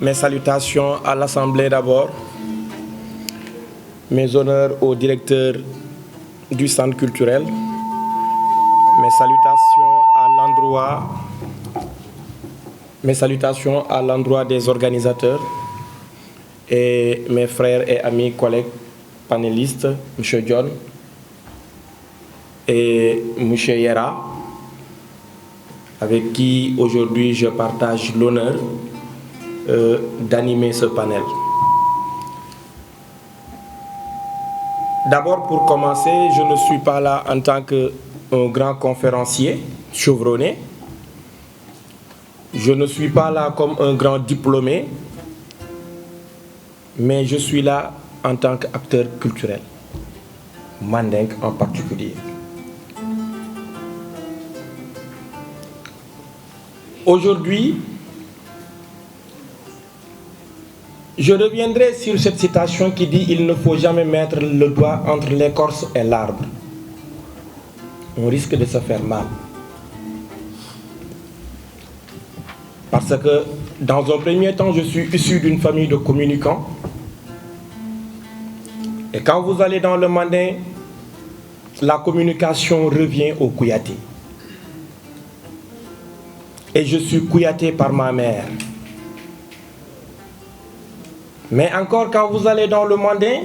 Mes salutations à l'Assemblée d'abord. Mes honneurs au directeur du centre culturel. Mes salutations à l'endroit des organisateurs et mes frères et amis collègues panélistes, M. John et M. Yera, avec qui aujourd'hui je partage l'honneur d'animer ce panel. D'abord, pour commencer, je ne suis pas là en tant qu'un grand conférencier chevronné. Je ne suis pas là comme un grand diplômé, mais je suis là en tant qu'acteur culturel, mandingue en particulier. Aujourd'hui, je reviendrai sur cette citation qui dit « Il ne faut jamais mettre le doigt entre l'écorce et l'arbre. On risque de se faire mal. » Parce que, dans un premier temps, je suis issu d'une famille de communicants. Et quand vous allez dans le mandin, la communication revient au Kouyaté. Et je suis Kouyaté par ma mère. Mais encore, quand vous allez dans le mandin,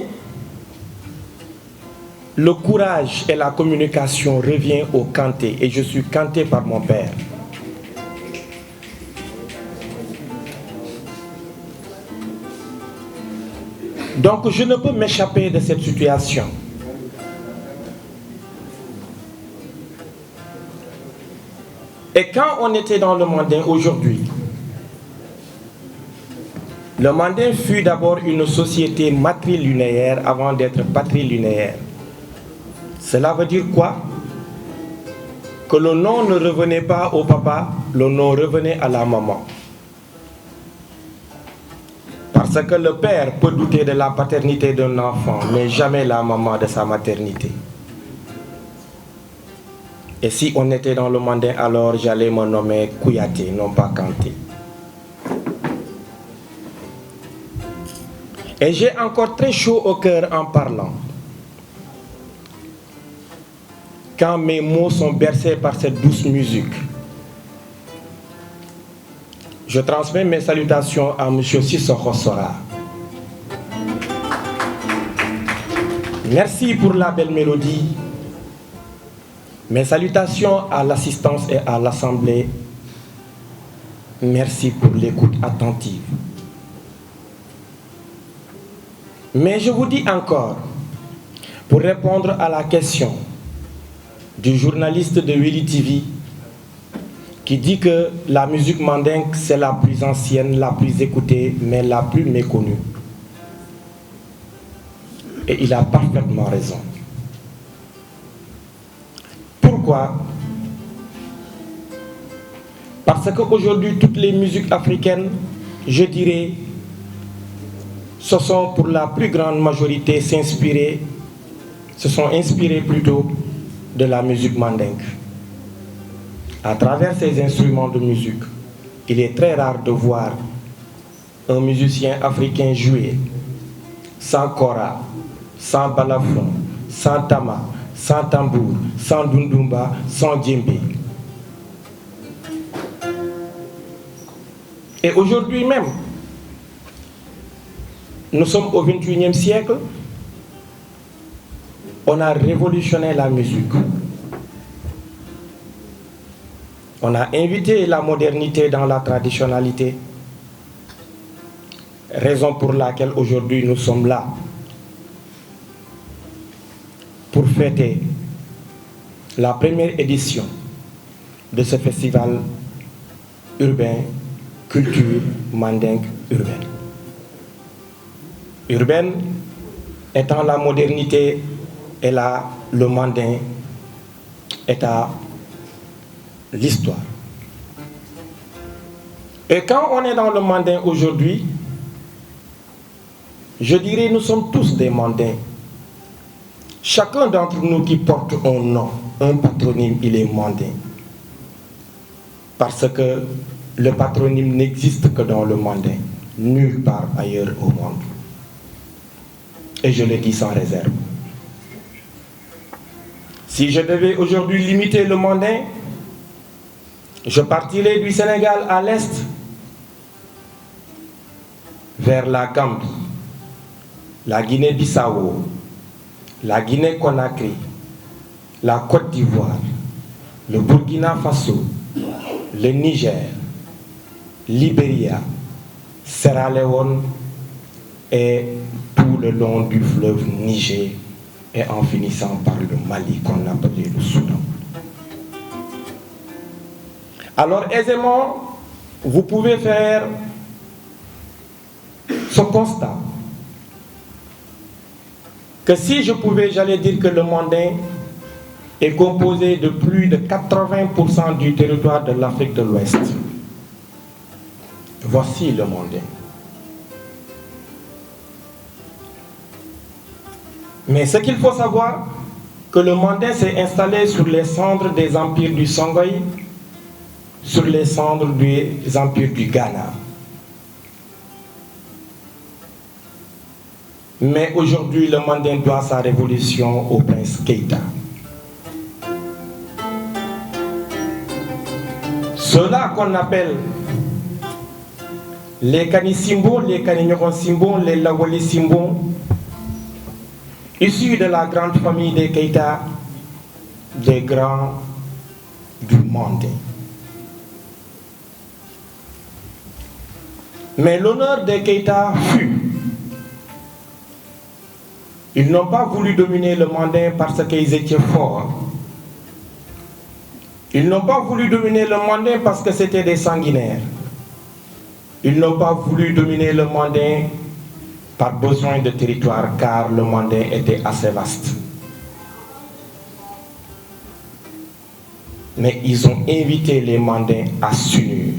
le courage et la communication revient au Kanté. Et je suis Kanté par mon père. Donc je ne peux m'échapper de cette situation. Et quand on était dans le mandin aujourd'hui, le mandin fut d'abord une société matrilinéaire avant d'être patrilinéaire. Cela veut dire quoi? Que le nom ne revenait pas au papa, le nom revenait à la maman. Parce que le père peut douter de la paternité d'un enfant, mais jamais la maman de sa maternité. Et si on était dans le mandin, alors j'allais me nommer Kouyaté, non pas Kanté. Et j'ai encore très chaud au cœur en parlant. Quand mes mots sont bercés par cette douce musique. Je transmets mes salutations à M. Sissoko Sora. Merci pour la belle mélodie. Mes salutations à l'assistance et à l'Assemblée. Merci pour l'écoute attentive. Mais je vous dis encore, pour répondre à la question du journaliste de Willy TV, qui dit que la musique mandingue, c'est la plus ancienne, la plus écoutée, mais la plus méconnue. Et il a parfaitement raison. Pourquoi? Parce qu'aujourd'hui, toutes les musiques africaines, je dirais, se sont pour la plus grande majorité se sont inspirées plutôt de la musique mandingue. À travers ces instruments de musique, il est très rare de voir un musicien africain jouer sans kora, sans balafon, sans tama, sans tambour, sans dundumba, sans djembé. Et aujourd'hui même, nous sommes au XXIe siècle, on a révolutionné la musique. On a invité la modernité dans la traditionnalité, raison pour laquelle aujourd'hui nous sommes là pour fêter la première édition de ce festival urbain, culture mandingue urbaine. Urbaine étant la modernité et le mandin étant l'histoire. Et quand on est dans le mandin aujourd'hui, je dirais nous sommes tous des mandins. Chacun d'entre nous qui porte un nom, un patronyme, il est mandin. Parce que le patronyme n'existe que dans le mandin. nulle part ailleurs au monde. Et je le dis sans réserve. Si je devais aujourd'hui limiter le mandin, je partirais du Sénégal à l'est, vers la Gambie, la Guinée-Bissau, la Guinée-Conakry, la Côte d'Ivoire, le Burkina Faso, le Niger, Libéria, Sierra Leone et tout le long du fleuve Niger et en finissant par le Mali qu'on appelait le Soudan. Alors aisément, vous pouvez faire ce constat que si je pouvais, j'allais dire que le mandin est composé de plus de 80% du territoire de l'Afrique de l'Ouest. Voici le mandin. Mais ce qu'il faut savoir, que le mandin s'est installé sur les cendres des empires du Songhai, sur les cendres des empires du Ghana. Mais aujourd'hui, le mandin doit sa révolution au prince Keïta. Ceux-là qu'on appelle les Kani-Simbo, les Kani-Nyoron-Simbo, les Lawali-Simbo, issus de la grande famille des Keïta, des grands du mandin. Mais l'honneur des Keïta fut. Ils n'ont pas voulu dominer le mandin parce qu'ils étaient forts. Ils n'ont pas voulu dominer le mandin parce que c'était des sanguinaires. Ils n'ont pas voulu dominer le mandin par besoin de territoire, car le mandin était assez vaste. Mais ils ont invité les mandins à s'unir.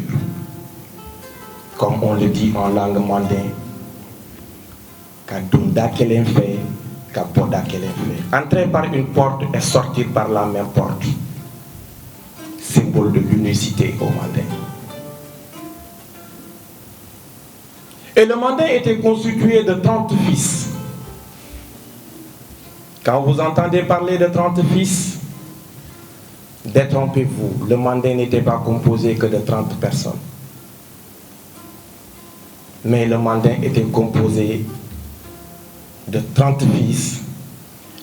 Comme on le dit en langue mandin, Kadunda Kelen fait, Kaboda Kelen fait. Entrer par une porte et sortir par la même porte. Symbole de l'unicité au mandin. Et le mandin était constitué de 30 fils. Quand vous entendez parler de 30 fils, détrompez-vous, le mandin n'était pas composé que de 30 personnes. Mais le mandin était composé de 30 fils,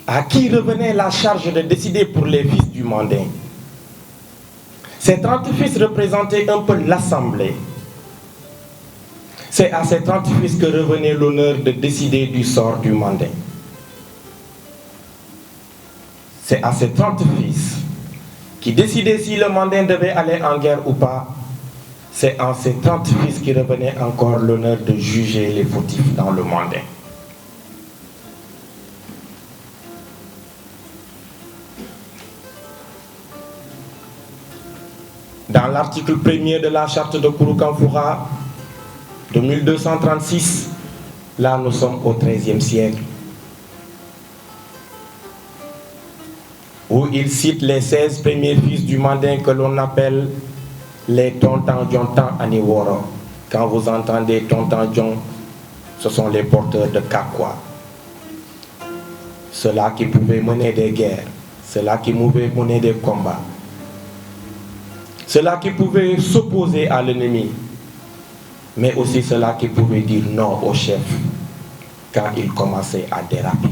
à qui revenait la charge de décider pour les fils du mandin. Ces 30 fils représentaient un peu l'assemblée. C'est à ces 30 fils que revenait l'honneur de décider du sort du mandin. C'est à ces 30 fils qui décidaient si le mandin devait aller en guerre ou pas. C'est à ces 30 fils qui revenait encore l'honneur de juger les fautifs dans le mandin. Dans l'article 1er de la charte de Kouroukanfoura de 1236, là nous sommes au XIIIe siècle, où il cite les 16 premiers fils du mandin que l'on appelle les Tontan Djontan Aniworo. Quand vous entendez Tontan Djon, ce sont les porteurs de Kakwa. Ceux-là qui pouvaient mener des guerres, ceux-là qui pouvaient mener des combats, ceux-là qui pouvaient s'opposer à l'ennemi, mais aussi ceux-là qui pouvaient dire non au chef quand il commençait à déraper.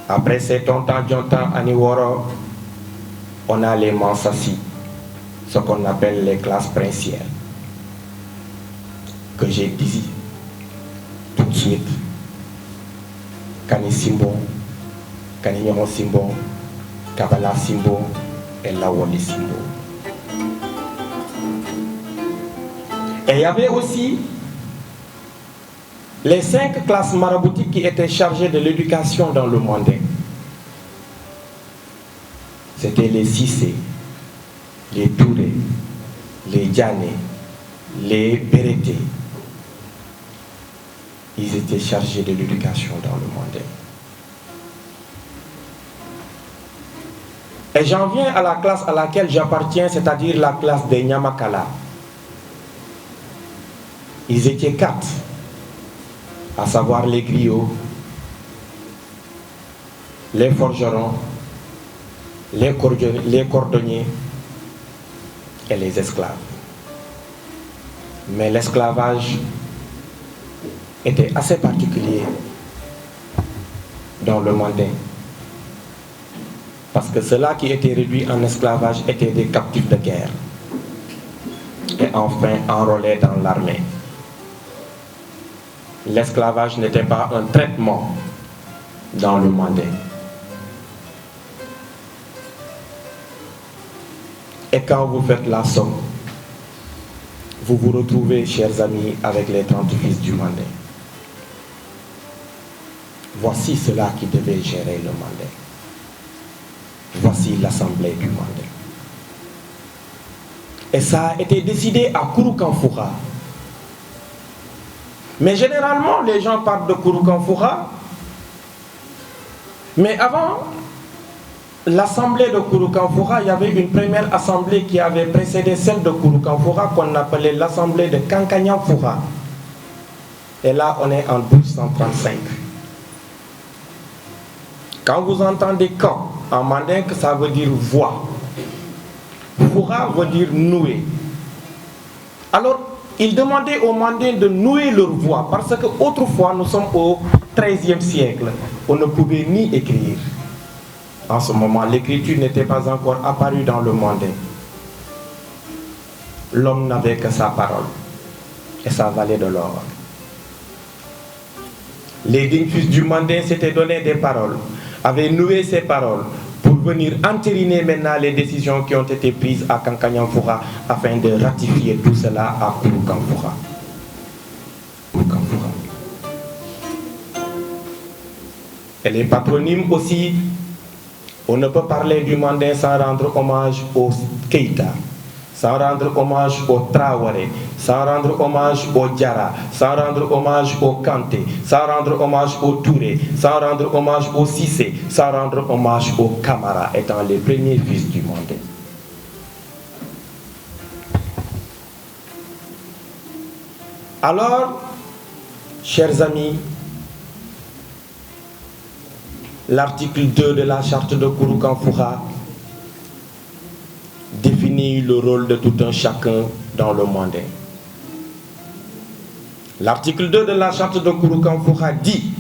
Après ces Tontan Djontan Aniworo, on a les Mansassi, ce qu'on appelle les classes princières, que j'ai dit tout de suite. Kani Simbo, Kani Nyoron Simbo, Kabala Simbo et Lawali Simbo. Et il y avait aussi les 5 classes maraboutiques qui étaient chargées de l'éducation dans le mandin. C'était les Sissé, les Touré, les Djané, les Bérété. Ils étaient chargés de l'éducation dans le mandin. Et j'en viens à la classe à laquelle j'appartiens, c'est-à-dire la classe des Nyamakala. Ils étaient 4, à savoir les griots, les forgerons, les cordonniers et les esclaves. Mais l'esclavage était assez particulier dans le Mandin. Parce que ceux-là qui étaient réduits en esclavage étaient des captifs de guerre et enfin enrôlés dans l'armée. L'esclavage n'était pas un traitement dans le Mandin. Et quand vous faites la somme, vous vous retrouvez, chers amis, avec les 30 fils du Mandin. Voici ceux-là qui devaient gérer le Mandin. Voici l'assemblée du Mandin. Et ça a été décidé à Kouroukanfoura. Mais généralement, les gens parlent de Kouroukanfoura. Mais avant l'assemblée de Kouroukanfoura, il y avait une première assemblée qui avait précédé celle de Kouroukanfoura qu'on appelait l'assemblée de Kankanyanfoura. Et là, on est en 1235. Quand vous entendez quand en mandin, que ça veut dire voix. Foura veut dire nouer. Alors, ils demandaient aux mandins de nouer leur voix parce que autrefois, nous sommes au XIIIe siècle. On ne pouvait ni écrire. En ce moment, l'écriture n'était pas encore apparue dans le mandin. L'homme n'avait que sa parole et ça valait de l'or. Les dignes fils du mandin s'étaient donné des paroles, avaient noué ces paroles pour venir entériner maintenant les décisions qui ont été prises à Kankanyanfoura afin de ratifier tout cela à Kouroukanfoura. Et les patronymes aussi, on ne peut parler du mandin sans rendre hommage au Keïta, sans rendre hommage au Traoré, sans rendre hommage au Diara, sans rendre hommage au Kanté, sans rendre hommage au Touré, sans rendre hommage au Cissé, sans rendre hommage au Camara, étant les premiers fils du Mandin. Alors, chers amis, l'article 2 de la charte de Kouroukanfoura définit le rôle de tout un chacun dans le Mandin. L'article 2 de la charte de Kouroukanfoura dit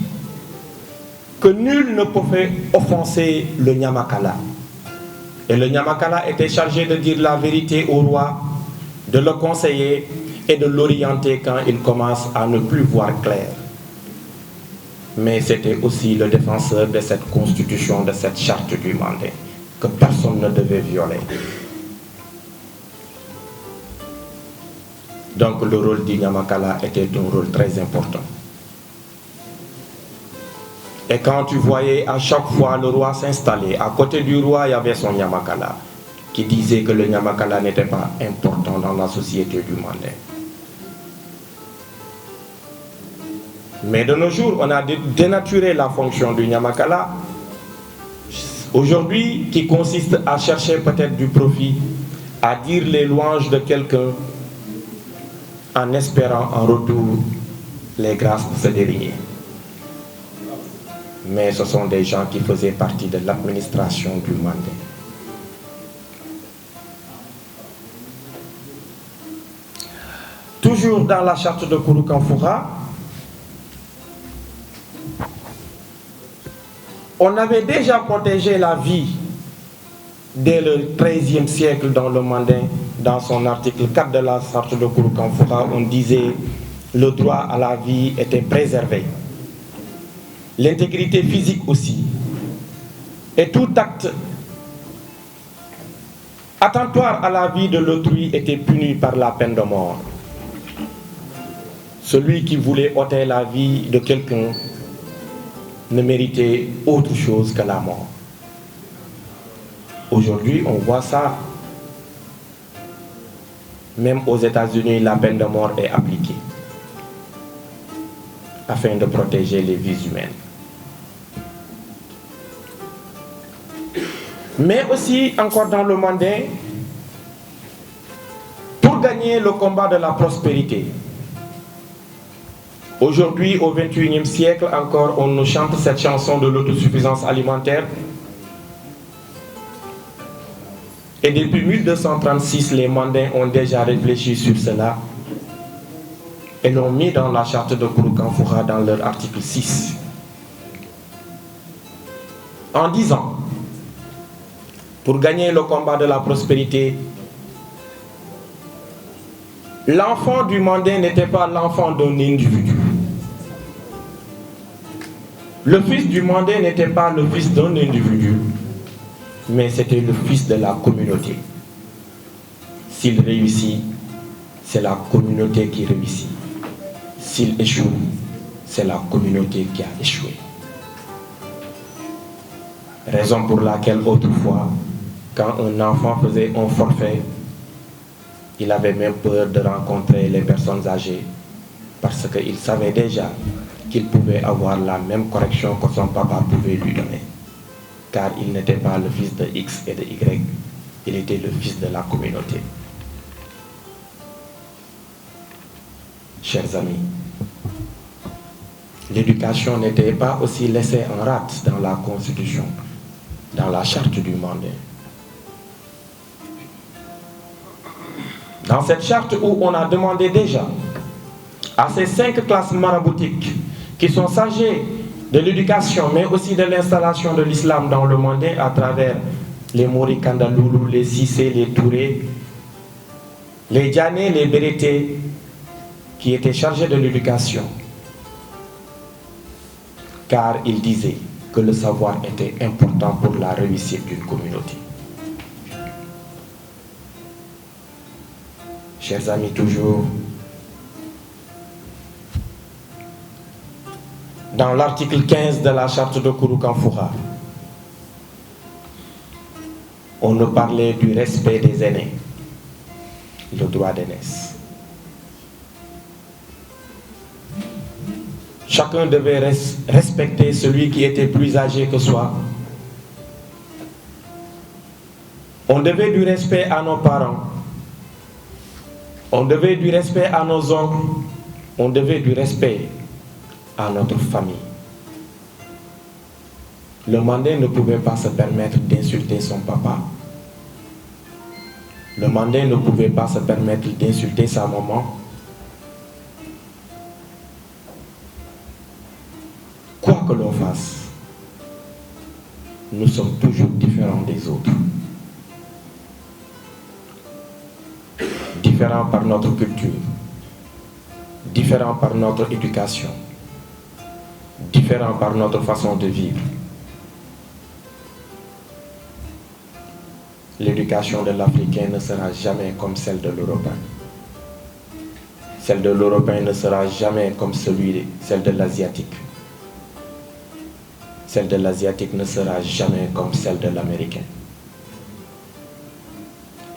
que nul ne pouvait offenser le Nyamakala. Et le Nyamakala était chargé de dire la vérité au roi, de le conseiller et de l'orienter quand il commence à ne plus voir clair. Mais c'était aussi le défenseur de cette constitution, de cette charte du Mandin, que personne ne devait violer. Donc le rôle du Nyamakala était un rôle très important. Et quand tu voyais à chaque fois le roi s'installer, à côté du roi, il y avait son Nyamakala, qui disait que le Nyamakala n'était pas important dans la société du Mandin. Mais de nos jours, on a dénaturé la fonction du Nyamakala, aujourd'hui, qui consiste à chercher peut-être du profit, à dire les louanges de quelqu'un, en espérant en retour les grâces de ce dernier. Mais ce sont des gens qui faisaient partie de l'administration du Mandin. Toujours dans la charte de Kouroukanfoura, on avait déjà protégé la vie dès le XIIIe siècle dans le Mandin. Dans son article 4 de la charte de Kouroukanfoura, on disait le droit à la vie était préservé. L'intégrité physique aussi. Et tout acte attentoire à la vie de l'autrui était puni par la peine de mort. Celui qui voulait ôter la vie de quelqu'un ne méritait autre chose que la mort. Aujourd'hui, on voit ça. Même aux États-Unis, la peine de mort est appliquée afin de protéger les vies humaines. Mais aussi, encore dans le Mandin, pour gagner le combat de la prospérité, Aujourd'hui, au XXIe siècle, encore, on nous chante cette chanson de l'autosuffisance alimentaire. Et depuis 1236, les Mandins ont déjà réfléchi sur cela et l'ont mis dans la charte de Kouroukanfoura dans leur article 6. En disant, pour gagner le combat de la prospérité, l'enfant du Mandin n'était pas l'enfant d'un individu. Le fils du Mandin n'était pas le fils d'un individu, mais c'était le fils de la communauté. S'il réussit, c'est la communauté qui réussit. S'il échoue, c'est la communauté qui a échoué. Raison pour laquelle autrefois, quand un enfant faisait un forfait, il avait même peur de rencontrer les personnes âgées parce qu'il savait déjà qu'il pouvait avoir la même correction que son papa pouvait lui donner. Car il n'était pas le fils de X et de Y, il était le fils de la communauté. Chers amis, l'éducation n'était pas aussi laissée en rate dans la Constitution, dans la charte du Mandin. Dans cette charte où on a demandé déjà à ces 5 classes maraboutiques qui sont chargées de l'éducation, mais aussi de l'installation de l'islam dans le Mandin à travers les Mori Kandaloulou, les Sissé, les Touré, les Diané, les Bérété, qui étaient chargés de l'éducation. Car ils disaient que le savoir était important pour la réussite d'une communauté. Chers amis, toujours, dans l'article 15 de la charte de Kouroukanfoura, on nous parlait du respect des aînés, le droit d'aînesse. Chacun devait respecter celui qui était plus âgé que soi. On devait du respect à nos parents. On devait du respect à nos oncles. On devait du respect à notre famille. Le Mandin ne pouvait pas se permettre d'insulter son papa. Le Mandin ne pouvait pas se permettre d'insulter sa maman. Quoi que l'on fasse, nous sommes toujours différents des autres. Différents par notre culture, différents par notre éducation, différents par notre façon de vivre. L'éducation de l'Africain ne sera jamais comme celle de l'Européen. Celle de l'Européen ne sera jamais comme celle de l'Asiatique. Celle de l'Asiatique ne sera jamais comme celle de l'Américain.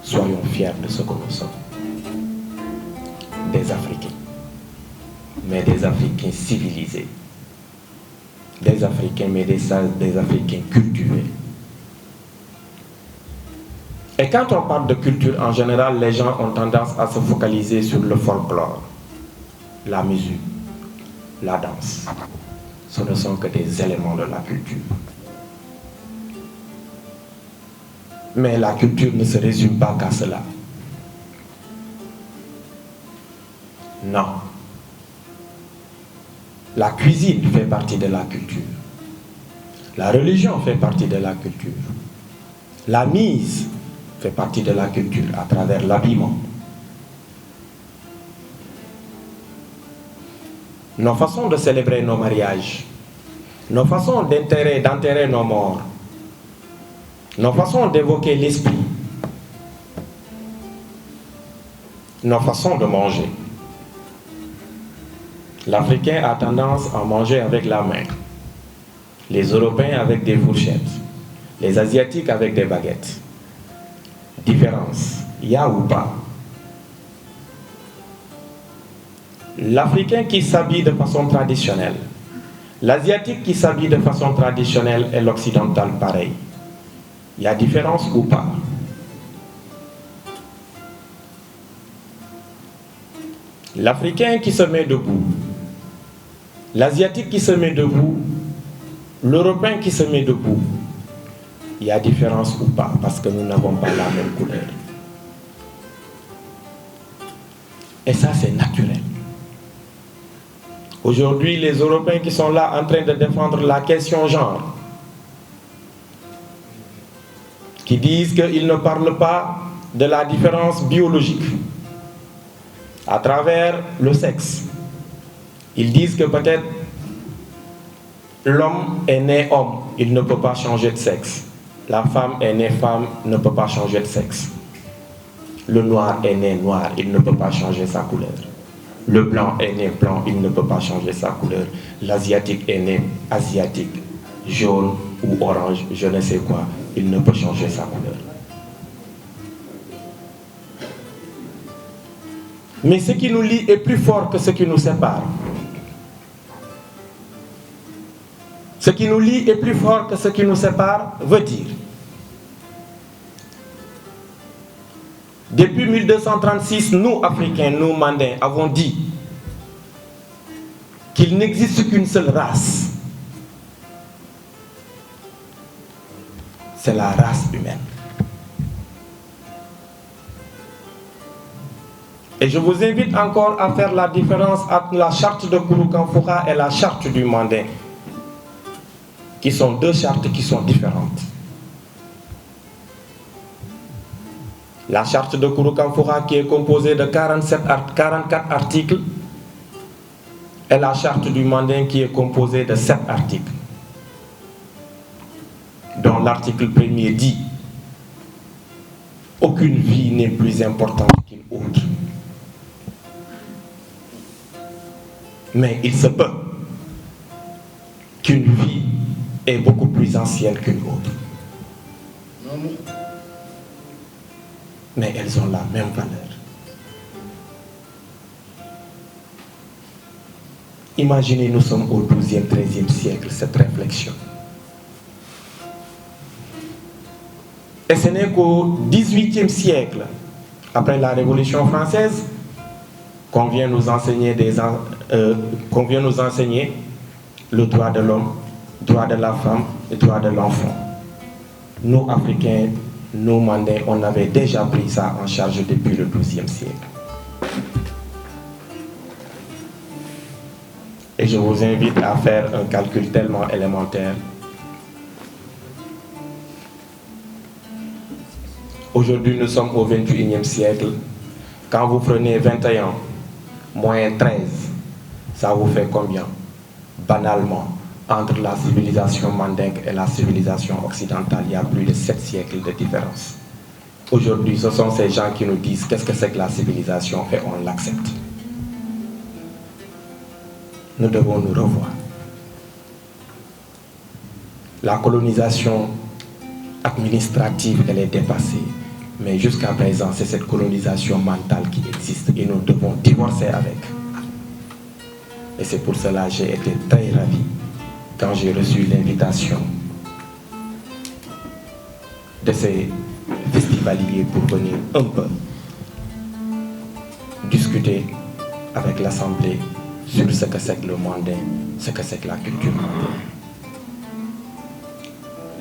Soyons fiers de ce que nous sommes. Des Africains. Mais des Africains civilisés. Des Africains, mais des Africains cultivés. Et quand on parle de culture, en général, les gens ont tendance à se focaliser sur le folklore, la musique, la danse. Ce ne sont que des éléments de la culture. Mais la culture ne se résume pas qu'à cela. Non. La cuisine fait partie de la culture. La religion fait partie de la culture. La mise fait partie de la culture à travers l'habillement. Nos façons de célébrer nos mariages, nos façons d'enterrer nos morts, nos façons d'évoquer l'esprit, nos façons de manger. L'Africain a tendance à manger avec la main, les Européens avec des fourchettes, les Asiatiques avec des baguettes. Différence, il y a ou pas? L'Africain qui s'habille de façon traditionnelle, l'Asiatique qui s'habille de façon traditionnelle et l'Occidental pareil. Il y a différence ou pas? L'Africain qui se met debout, l'Asiatique qui se met debout, l'Européen qui se met debout, il y a différence ou pas, parce que nous n'avons pas la même couleur. Et ça, c'est naturel. Aujourd'hui, les Européens qui sont là en train de défendre la question genre, qui disent qu'ils ne parlent pas de la différence biologique à travers le sexe. Ils disent que peut-être l'homme est né homme, il ne peut pas changer de sexe. La femme est née femme, ne peut pas changer de sexe. Le noir est né noir, il ne peut pas changer sa couleur. Le blanc est né blanc, il ne peut pas changer sa couleur. L'asiatique est né asiatique, jaune ou orange, je ne sais quoi, il ne peut changer sa couleur. Mais ce qui nous lie est plus fort que ce qui nous sépare. Ce qui nous lie est plus fort que ce qui nous sépare veut dire, depuis 1236, nous, Africains, nous, Mandins, avons dit qu'il n'existe qu'une seule race. C'est la race humaine. Et je vous invite encore à faire la différence entre la charte de Kouroukanfoura et la charte du Mandin, qui sont deux chartes qui sont différentes. La charte de Kouroukanfoura qui est composée de 44 articles et la charte du Mandin qui est composée de 7 articles, dont l'article 1er dit « Aucune vie n'est plus importante qu'une autre ». Mais il se peut qu'une vie est beaucoup plus ancienne qu'une autre. Mais elles ont la même valeur. Imaginez, nous sommes au XIIe, XIIIe siècle, cette réflexion. Et ce n'est qu'au XVIIIe siècle, après la Révolution française, qu'on vient nous enseigner le droit de l'homme, droit de la femme et droit de l'enfant. Nous, Africains, nous, Mandins, on avait déjà pris ça en charge depuis le XIIe siècle. Et je vous invite à faire un calcul tellement élémentaire. Aujourd'hui, nous sommes au XXIe siècle. Quand vous prenez 21 moins 13, ça vous fait combien? Banalement, entre la civilisation mandingue et la civilisation occidentale, il y a plus de 7 siècles de différence. Aujourd'hui, ce sont ces gens qui nous disent qu'est-ce que c'est que la civilisation et on l'accepte. Nous devons nous revoir. La colonisation administrative, elle est dépassée. Mais jusqu'à présent, c'est cette colonisation mentale qui existe et nous devons divorcer avec. Et c'est pour cela que j'ai été très ravi quand j'ai reçu l'invitation de ces festivaliers pour venir un peu discuter avec l'Assemblée sur ce que c'est que le mandin, ce que c'est que la culture mandine.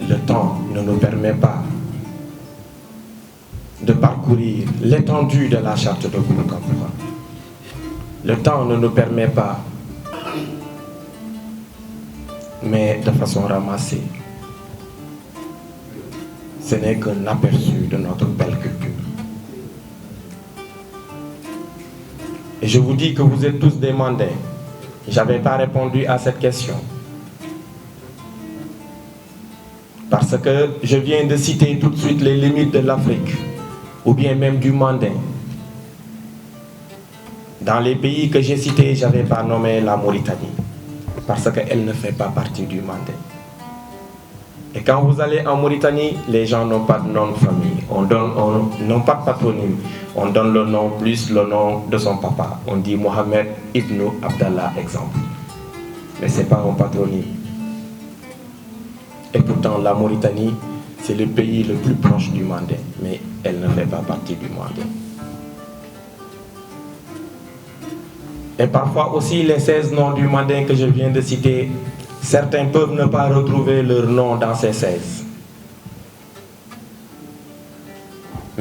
Le temps ne nous permet pas de parcourir l'étendue de la charte de Kouroukanfoura. Le temps ne nous permet pas, mais de façon ramassée. Ce n'est qu'un aperçu de notre belle culture. Et je vous dis que vous êtes tous des mandins. Je n'avais pas répondu à cette question. Parce que je viens de citer tout de suite les limites de l'Afrique, ou bien même du mandin. Dans les pays que j'ai cités, je n'avais pas nommé la Mauritanie, parce qu'elle ne fait pas partie du mandin. Et quand vous allez en Mauritanie, les gens n'ont pas de nom de famille, n'ont pas de patronyme. On donne le nom plus le nom de son papa. On dit Mohamed Ibn Abdallah, exemple. Mais ce n'est pas un patronyme. Et pourtant, la Mauritanie, c'est le pays le plus proche du mandin, mais elle ne fait pas partie du mandin. Et parfois aussi les 16 noms du Mandin que je viens de citer, certains peuvent ne pas retrouver leur nom dans ces 16.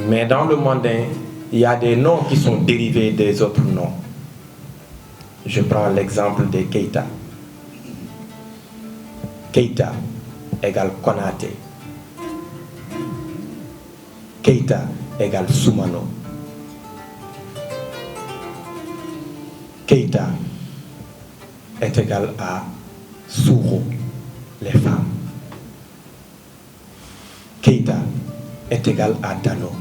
Mais dans le Mandin, il y a des noms qui sont dérivés des autres noms. Je prends l'exemple de Keita. Keita égale Konaté. Keita égale Soumano. Keita est égal à Souro, les femmes. Keita est égal à Dano.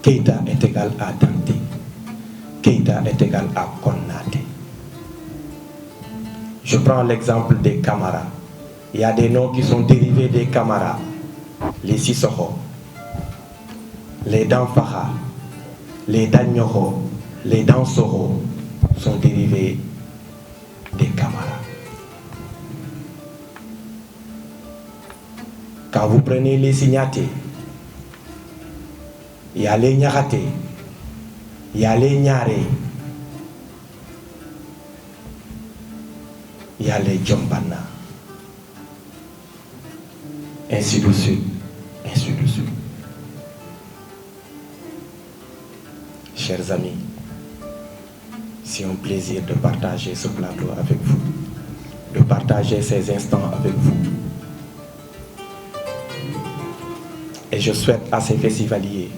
Keita est égal à Dante. Keita est égal à Konate. Je prends l'exemple des Kamara. Il y a des noms qui sont dérivés des Kamara. Les Sissoko, les Danfaha, les Danyoro, les Dansoro sont dérivés des Kamara. Quand vous prenez les Signatés, il y a les Nyarate, il y a les Nyare, il y a les Djombana, ainsi de suite, ainsi de suite. Chers amis, c'est un plaisir de partager ce plateau avec vous, de partager ces instants avec vous. Et je souhaite à ces festivaliers,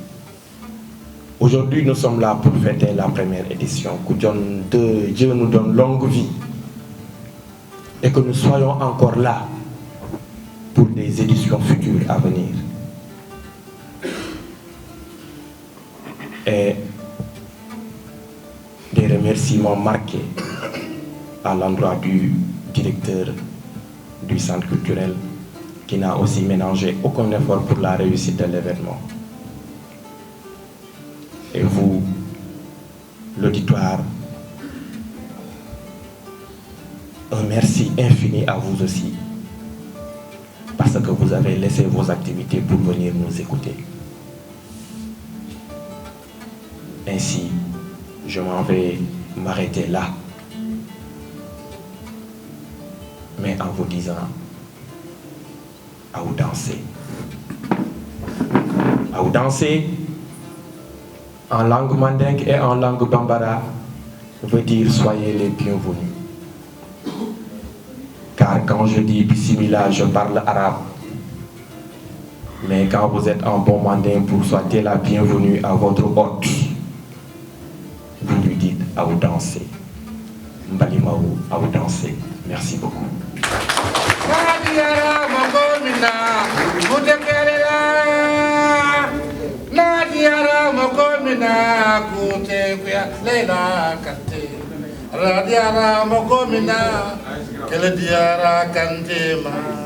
aujourd'hui nous sommes là pour fêter la première édition, que Dieu nous donne longue vie et que nous soyons encore là pour des éditions futures à venir. Et des remerciements marqués à l'endroit du directeur du centre culturel qui n'a aussi ménagé aucun effort pour la réussite de l'événement. Et vous, l'auditoire, un merci infini à vous aussi, parce que vous avez laissé vos activités pour venir nous écouter. Ainsi, je m'en vais m'arrêter là, mais en vous disant à vous danser. À vous danser en langue mandingue et en langue bambara veut dire soyez les bienvenus. Car quand je dis bismillah, je parle arabe. Mais quand vous êtes en bon mandin pour souhaiter la bienvenue à votre hôte, vous lui dites à vous danser. Mbalimaou, à vous danser. Merci beaucoup.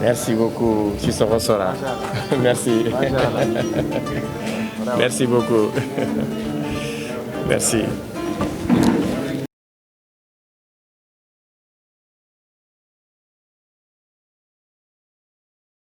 Merci beaucoup, Sissoko Sora. Merci. Merci beaucoup. Merci.